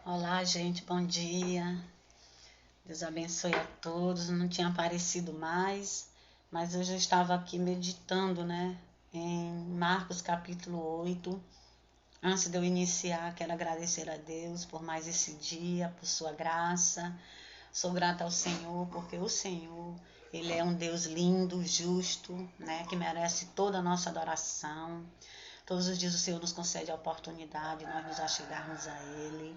Olá, gente, bom dia. Deus abençoe a todos. Não tinha aparecido mais, mas hoje eu estava aqui meditando, em Marcos capítulo 8. Antes de eu iniciar, quero agradecer a Deus por mais esse dia, por sua graça. Sou grata ao Senhor, porque o Senhor, Ele é um Deus lindo, justo, que merece toda a nossa adoração. Todos os dias o Senhor nos concede a oportunidade de nós nos achegarmos a Ele.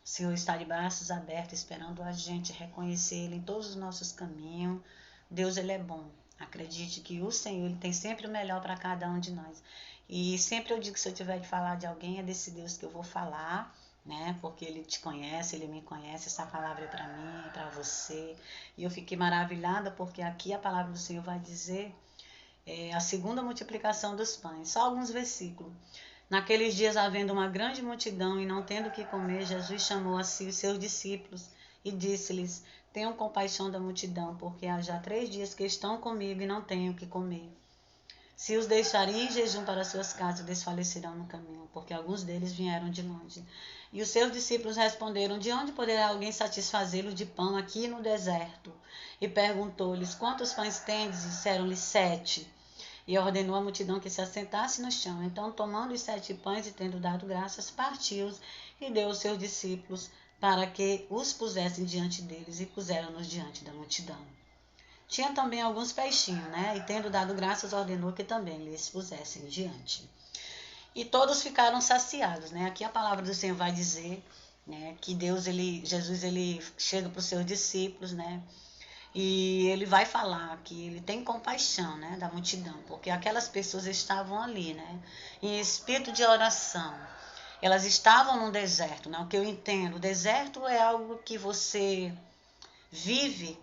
O Senhor está de braços abertos, esperando a gente reconhecer Ele em todos os nossos caminhos. Deus, Ele é bom. Acredite que o Senhor, Ele tem sempre o melhor para cada um de nós. E sempre eu digo que se eu tiver de falar de alguém, é desse Deus que eu vou falar, Porque Ele te conhece, Ele me conhece. Essa palavra é para mim, é para você. E eu fiquei maravilhada porque aqui a palavra do Senhor vai dizer a segunda multiplicação dos pães. Só alguns versículos. Naqueles dias, havendo uma grande multidão e não tendo o que comer, Jesus chamou a si os seus discípulos e disse-lhes: Tenham compaixão da multidão, porque há já 3 dias que estão comigo e não têm o que comer. Se os deixarem em jejum para suas casas, desfalecerão no caminho, porque alguns deles vieram de longe. E os seus discípulos responderam: De onde poderá alguém satisfazê-lo de pão aqui no deserto? E perguntou-lhes: Quantos pães tendes? Disseram-lhe: 7. E ordenou à multidão que se assentasse no chão. Então, tomando os 7 pães e tendo dado graças, partiu-os e deu aos seus discípulos para que os pusessem diante deles, e puseram-nos diante da multidão. Tinha também alguns peixinhos, E tendo dado graças, ordenou que também lhes pusessem diante. E todos ficaram saciados, Aqui a palavra do Senhor vai dizer, que Jesus, ele chega para os seus discípulos, E ele vai falar que ele tem compaixão, da multidão, porque aquelas pessoas estavam ali, em espírito de oração. Elas estavam no deserto, O que eu entendo, o deserto é algo que você vive,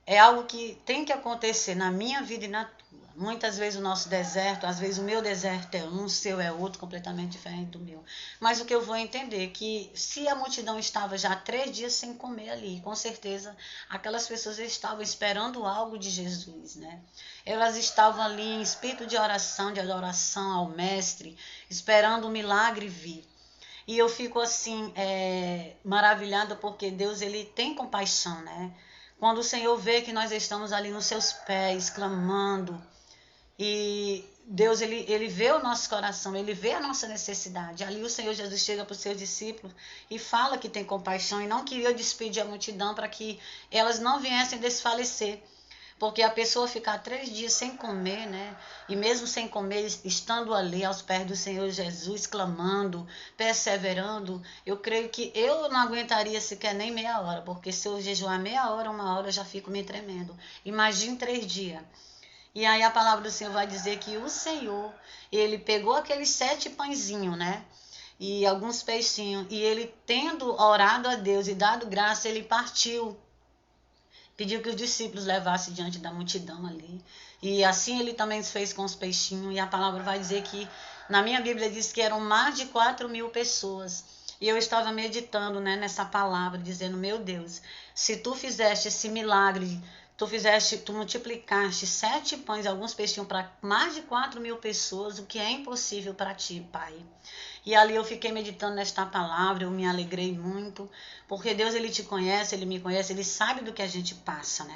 É algo que tem que acontecer na minha vida e na tua. Muitas vezes o nosso deserto, às vezes o meu deserto é um, o seu é outro, completamente diferente do meu. Mas o que eu vou entender é que se a multidão estava já 3 dias sem comer ali, com certeza aquelas pessoas estavam esperando algo de Jesus, Elas estavam ali em espírito de oração, de adoração ao Mestre, esperando o milagre vir. E eu fico assim, maravilhada, porque Deus, ele tem compaixão, Quando o Senhor vê que nós estamos ali nos seus pés, clamando, e Deus, ele vê o nosso coração, ele vê a nossa necessidade. Ali o Senhor Jesus chega para os seus discípulos e fala que tem compaixão e não queria despedir a multidão para que elas não viessem desfalecer. Porque a pessoa ficar 3 dias sem comer, E mesmo sem comer, estando ali aos pés do Senhor Jesus, clamando, perseverando, eu creio que eu não aguentaria sequer nem meia hora, porque se eu jejuar meia hora, 1 hora, eu já fico me tremendo. Imagine 3 dias. E aí a palavra do Senhor vai dizer que o Senhor, ele pegou aqueles 7 pãezinhos, E alguns peixinhos, e ele, tendo orado a Deus e dado graça, ele partiu. Pediu que os discípulos levassem diante da multidão ali. E assim ele também fez com os peixinhos. E a palavra vai dizer que, na minha Bíblia, diz que eram mais de 4.000 pessoas. E eu estava meditando, nessa palavra, dizendo: meu Deus, se tu fizeste esse milagre, tu multiplicaste 7 pães e alguns peixinhos para mais de 4.000 pessoas, o que é impossível para ti, Pai? E ali eu fiquei meditando nesta palavra, eu me alegrei muito, porque Deus, ele te conhece, ele me conhece, ele sabe do que a gente passa,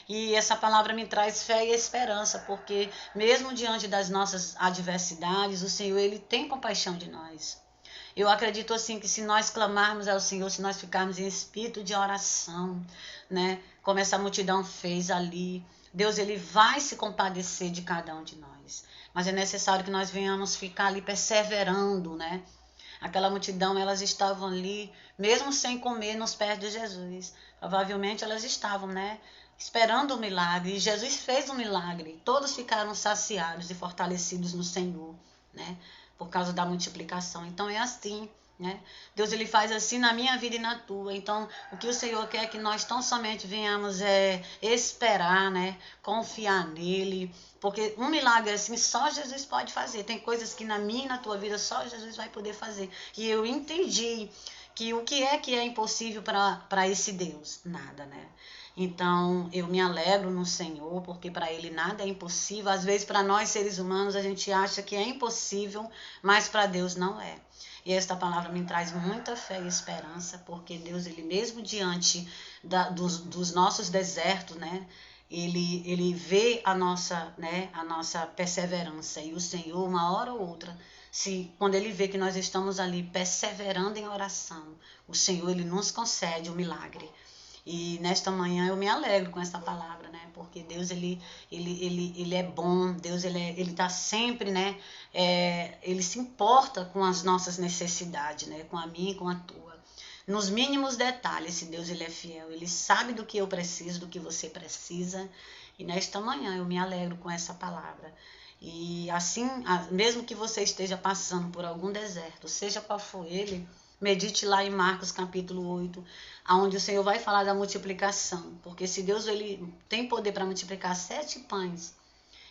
E essa palavra me traz fé e esperança, porque mesmo diante das nossas adversidades, o Senhor, ele tem compaixão de nós. Eu acredito assim que se nós clamarmos ao Senhor, se nós ficarmos em espírito de oração, Como essa multidão fez ali, Deus, ele vai se compadecer de cada um de nós. Mas é necessário que nós venhamos ficar ali perseverando, Aquela multidão, elas estavam ali, mesmo sem comer, nos pés de Jesus. Provavelmente elas estavam, esperando o milagre. E Jesus fez um milagre. Todos ficaram saciados e fortalecidos no Senhor, Por causa da multiplicação. Então é assim, Deus, ele faz assim na minha vida e na tua. Então, o que o Senhor quer é que nós tão somente venhamos esperar, confiar nele, porque um milagre assim só Jesus pode fazer. Tem coisas que na minha e na tua vida só Jesus vai poder fazer. E eu entendi que o que é impossível para esse Deus? Nada, Então, eu me alegro no Senhor, porque para ele nada é impossível. Às vezes, para nós seres humanos, a gente acha que é impossível, mas para Deus não é. E esta palavra me traz muita fé e esperança, porque Deus, Ele mesmo diante dos nossos desertos, né? Ele vê a nossa perseverança. E o Senhor, uma hora ou outra, quando Ele vê que nós estamos ali perseverando em oração, o Senhor, Ele nos concede o milagre. E nesta manhã eu me alegro com essa palavra, né? Porque Deus, ele é bom, Deus, ele tá sempre, né? Ele se importa com as nossas necessidades, né? Com a minha e com a tua. Nos mínimos detalhes, se Deus, ele é fiel. Ele sabe do que eu preciso, do que você precisa. E nesta manhã eu me alegro com essa palavra. E assim, mesmo que você esteja passando por algum deserto, seja qual for ele, medite lá em Marcos capítulo 8, onde o Senhor vai falar da multiplicação. Porque se Deus, ele tem poder para multiplicar 7 pães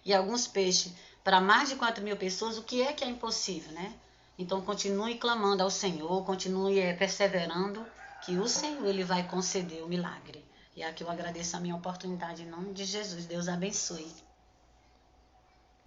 e alguns peixes para mais de 4.000 pessoas, o que é impossível, né? Então continue clamando ao Senhor, continue perseverando, que o Senhor, ele vai conceder o milagre. E aqui eu agradeço a minha oportunidade em nome de Jesus. Deus abençoe.